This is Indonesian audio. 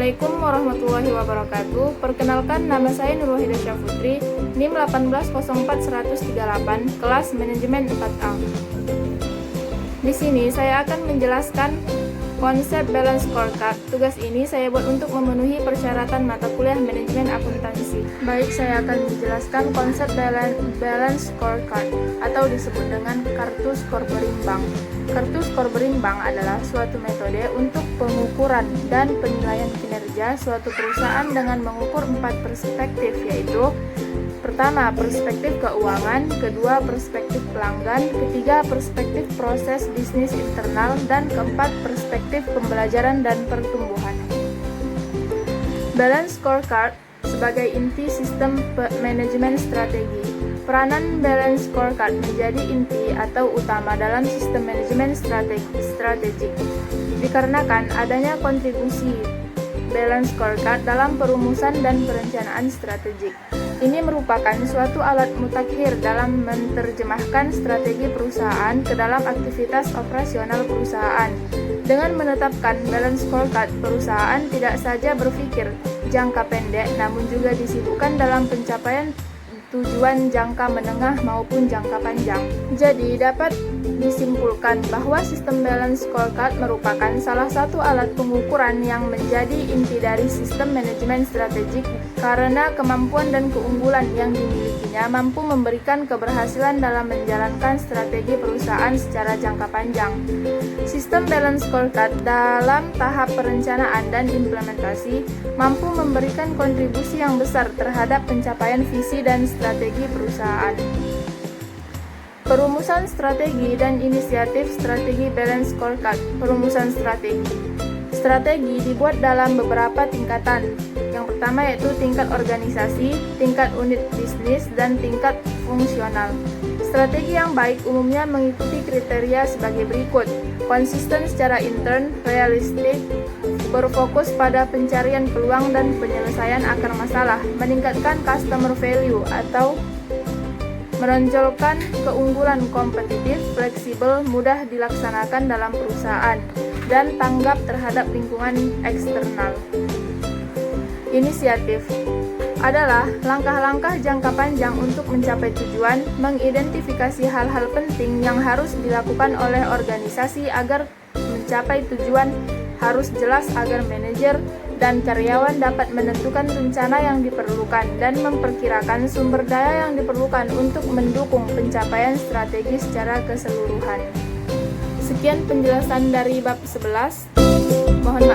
Assalamualaikum warahmatullahi wabarakatuh. Perkenalkan, nama saya Nurul Hida Syafutri, NIM 1804138, kelas manajemen 4A. Di sini saya akan menjelaskan konsep balance scorecard. Tugas ini saya buat untuk memenuhi persyaratan mata kuliah manajemen akuntansi. Baik, saya akan menjelaskan konsep balance scorecard atau disebut dengan kartu skor berimbang. Kartu skor berimbang adalah suatu metode untuk pengukuran dan penilaian kinerja suatu perusahaan dengan mengukur 4 perspektif, yaitu pertama, perspektif keuangan, kedua, perspektif pelanggan, ketiga, perspektif proses bisnis internal, dan keempat, perspektif pembelajaran dan pertumbuhan. Balance scorecard sebagai inti sistem manajemen strategi. Peranan balance scorecard menjadi inti atau utama dalam sistem manajemen strategik dikarenakan adanya kontribusi balance scorecard dalam perumusan dan perencanaan strategik. Ini merupakan suatu alat mutakhir dalam menerjemahkan strategi perusahaan ke dalam aktivitas operasional perusahaan. Dengan menetapkan balance scorecard, perusahaan tidak saja berpikir jangka pendek, namun juga disibukkan dalam pencapaian tujuan jangka menengah maupun jangka panjang. Jadi, dapat disimpulkan bahwa sistem balance scorecard merupakan salah satu alat pengukuran yang menjadi inti dari sistem manajemen strategik karena kemampuan dan keunggulan yang dimilikinya mampu memberikan keberhasilan dalam menjalankan strategi perusahaan secara jangka panjang. Sistem balance scorecard dalam tahap perencanaan dan implementasi mampu memberikan kontribusi yang besar terhadap pencapaian visi dan strategi perusahaan. Perumusan strategi dan inisiatif strategi balance scorecard. Perumusan strategi. Strategi dibuat dalam beberapa tingkatan. Yang pertama yaitu tingkat organisasi, tingkat unit bisnis, dan tingkat fungsional. Strategi yang baik umumnya mengikuti kriteria sebagai berikut: konsisten secara intern, realistik, berfokus pada pencarian peluang dan penyelesaian akar masalah, meningkatkan customer value atau menonjolkan keunggulan kompetitif, fleksibel, mudah dilaksanakan dalam perusahaan, dan tanggap terhadap lingkungan eksternal. Inisiatif adalah langkah-langkah jangka panjang untuk mencapai tujuan, mengidentifikasi hal-hal penting yang harus dilakukan oleh organisasi agar mencapai tujuan harus jelas agar manajer dan karyawan dapat menentukan rencana yang diperlukan dan memperkirakan sumber daya yang diperlukan untuk mendukung pencapaian strategi secara keseluruhan. Sekian penjelasan dari bab 11. Mohon maaf